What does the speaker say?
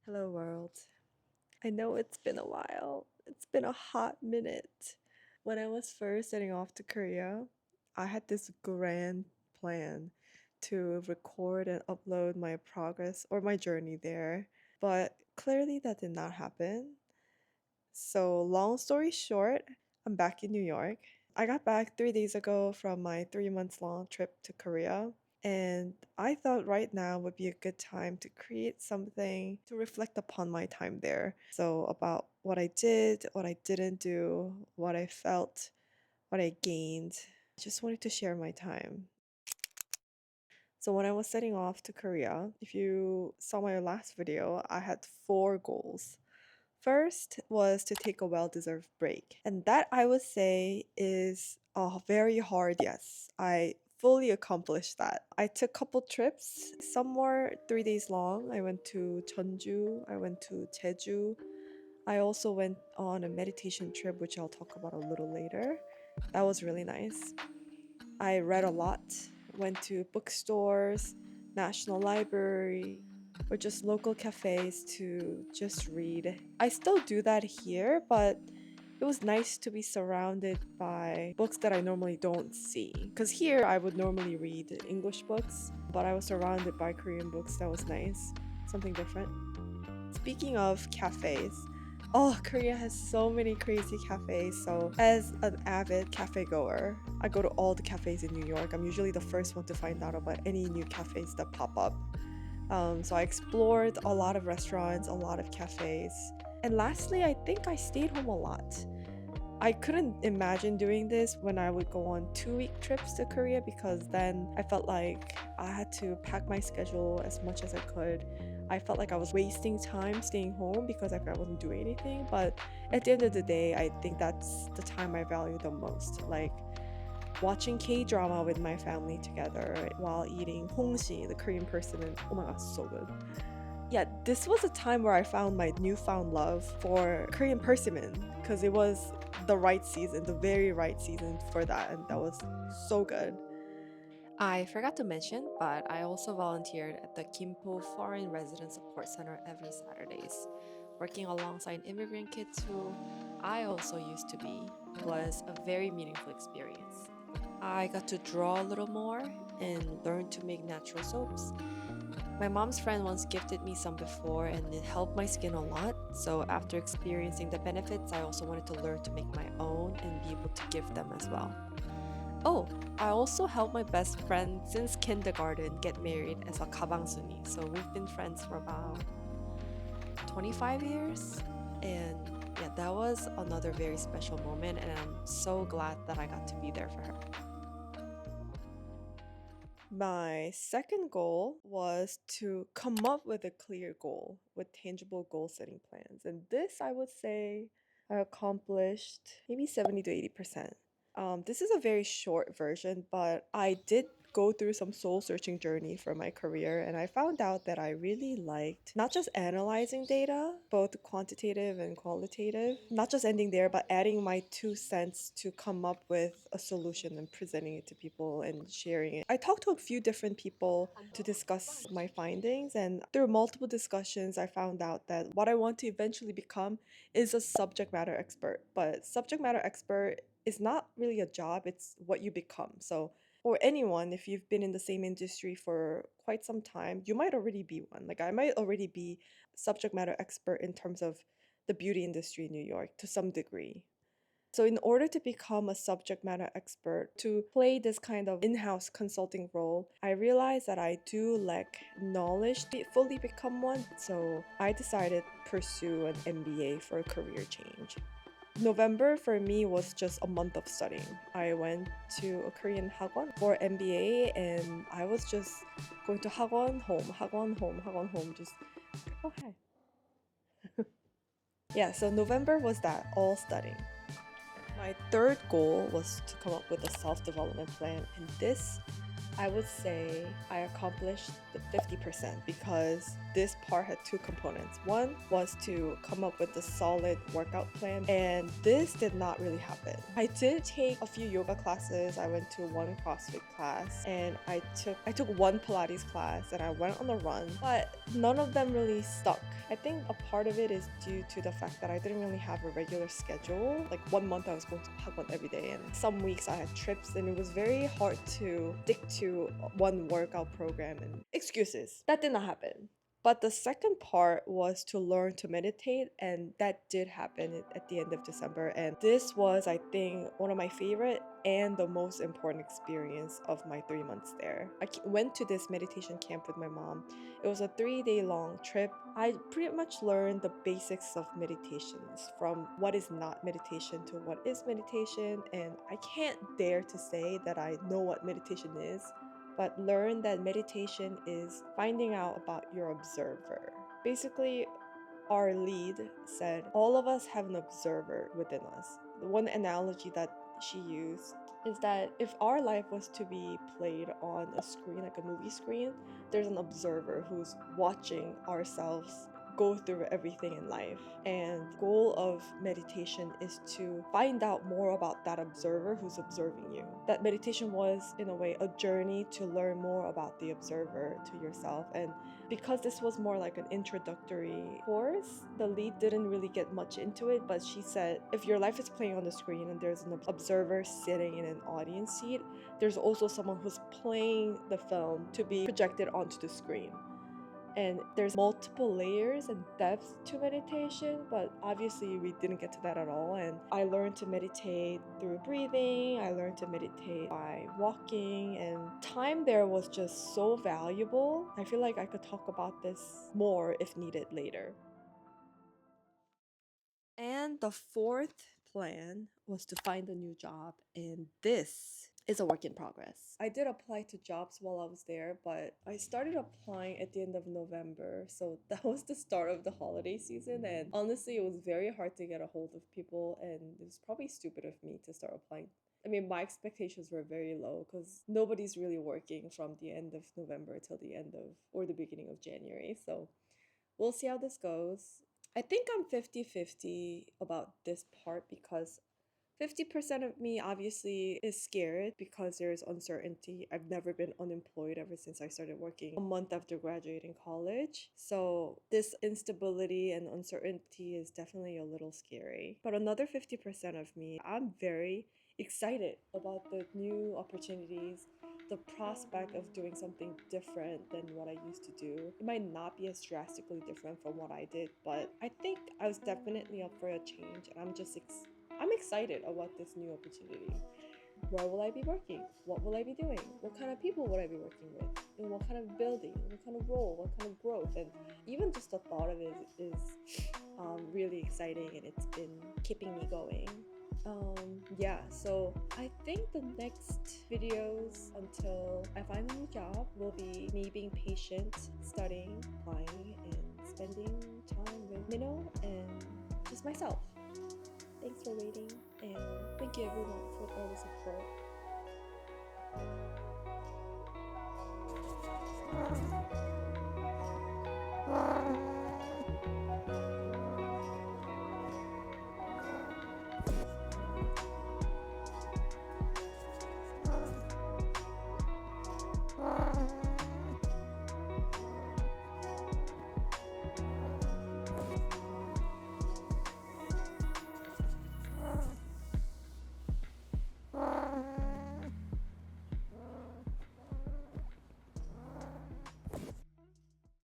Hello, world. I know it's been a while. It's been a hot minute. When I was first setting off to Korea, I had this grand plan to record and upload my progress or my journey there, but clearly that did not happen. So, long story short, I'm back in New York. I got back 3 days ago from my 3 months long trip to Korea. And I thought right now would be a good time to create something to reflect upon my time there. So, about what I did, what I didn't do, what I felt, what I gained. I just wanted to share my time. So, when I was setting off to Korea, if you saw my last video, I had 4 goals. First was to take a well deserved break. And that I would say is a very hard yes. I fully accomplished that. I took a couple trips. Some were 3 days long. I went to Jeonju, I went to Jeju. I also went on a meditation trip, which I'll talk about a little later. That was really nice. I read a lot, went to bookstores, National Library, or just local cafes to just read. I still do that here, but it was nice to be surrounded by books that I normally don't see. Because here I would normally read English books, but I was surrounded by Korean books. That was nice. Something different. Speaking of cafes, oh, Korea has so many crazy cafes. So, as an avid cafe goer, I go to all the cafes in New York. I'm usually the first one to find out about any new cafes that pop up. So, I explored a lot of restaurants, a lot of cafes. And lastly, I think I stayed home a lot. I couldn't imagine doing this when I would go on 2 week trips to Korea because then I felt like I had to pack my schedule as much as I could. I felt like I was wasting time staying home because like I wasn't doing anything. But at the end of the day, I think that's the time I value the most. Like watching K drama with my family together while eating hongshi, the Korean persimmon. Oh my god, so good. Yeah, this was a time where I found my newfound love for Korean persimmon because it was the right season, the very right season for that, and that was so good. I forgot to mention, but I also volunteered at the Kimpo Foreign Resident Support Center every Saturdays. Working alongside immigrant kids who I also used to be was a very meaningful experience. I got to draw a little more and learn to make natural soaps. My mom's friend once gifted me some before and it helped my skin a lot. So after experiencing the benefits, I also wanted to learn to make my own and be able to give them as well. Oh, I also helped my best friend since kindergarten get married as a kabangsuni. So we've been friends for about 25 years. And yeah, that was another very special moment and I'm so glad that I got to be there for her. My second goal was to come up with a clear goal with tangible goal setting plans. And this, I would say, I accomplished maybe 70 to 80%. This is a very short version, but I did go through some soul searching journey for my career, and I found out that I really liked not just analyzing data, both quantitative and qualitative, not just ending there, but adding my 2 cents to come up with a solution and presenting it to people and sharing it. I talked to a few different people to discuss my findings, and through multiple discussions, I found out that what I want to eventually become is a subject matter expert. But subject matter expert is not really a job, it's what you become. So, or anyone, if you've been in the same industry for quite some time, you might already be one. Like, I might already be subject matter expert in terms of the beauty industry in New York to some degree. So, in order to become a subject matter expert, to play this kind of in house consulting role, I realized that I do lack knowledge to fully become one. So, I decided to pursue an MBA for a career change. November for me was just a month of studying. I went to a Korean 학원 for MBA and I was just going to 학원, home, just oh hi. Yeah, so November was that, all studying. My third goal was to come up with a self-development plan and this I would say I accomplished the 50% because this part had two components. One was to come up with a solid workout plan, and this did not really happen. I did take a few yoga classes. I went to one CrossFit class, and I took one Pilates class, and I went on a run, but none of them really stuck. I think a part of it is due to the fact that I didn't really have a regular schedule. Like 1 month I was going to Hagwon every day, and some weeks I had trips, and it was very hard to stick to one workout program. And excuses. That did not happen. But the second part was to learn to meditate, and that did happen at the end of December. And this was, I think, one of my favorite and the most important experience of my 3 months there. I went to this meditation camp with my mom. It was a 3-day long trip. I pretty much learned the basics of meditations, from what is not meditation to what is meditation. And I can't dare to say that I know what meditation is, but learn that meditation is finding out about your observer. Basically, our lead said all of us have an observer within us. The one analogy that she used is that if our life was to be played on a screen, like a movie screen, there's an observer who's watching ourselves go through everything in life. And the goal of meditation is to find out more about that observer who's observing you. That meditation was, in a way, a journey to learn more about the observer to yourself. And because this was more like an introductory course, the lead didn't really get much into it, but she said if your life is playing on the screen and there's an observer sitting in an audience seat, there's also someone who's playing the film to be projected onto the screen. And there's multiple layers and depths to meditation, but obviously we didn't get to that at all. And I learned to meditate through breathing. I learned to meditate by walking, and time there was just so valuable. I feel like I could talk about this more if needed later. And the fourth plan was to find a new job, and this is a work in progress. I did apply to jobs while I was there, but I started applying at the end of November, so that was the start of the holiday season, and honestly it was very hard to get a hold of people, and it was probably stupid of me to start applying. I mean, my expectations were very low because nobody's really working from the end of November till the end of or the beginning of January, so we'll see how this goes. I think I'm 50-50 about this part because 50% of me obviously is scared because there's uncertainty. I've never been unemployed ever since I started working a month after graduating college. So this instability and uncertainty is definitely a little scary. But another 50% of me, I'm very excited about the new opportunities, the prospect of doing something different than what I used to do. It might not be as drastically different from what I did, but I think I was definitely up for a change, and I'm excited about this new opportunity. Where will I be working? What will I be doing? What kind of people will I be working with? And what kind of building? What kind of role? What kind of growth? And even just the thought of it is really exciting, and it's been keeping me going. Yeah, so I think the next videos until I find a new job will be me being patient, studying, applying, and spending time with Minnow and just myself. Thanks for waiting, and thank you everyone for all the support.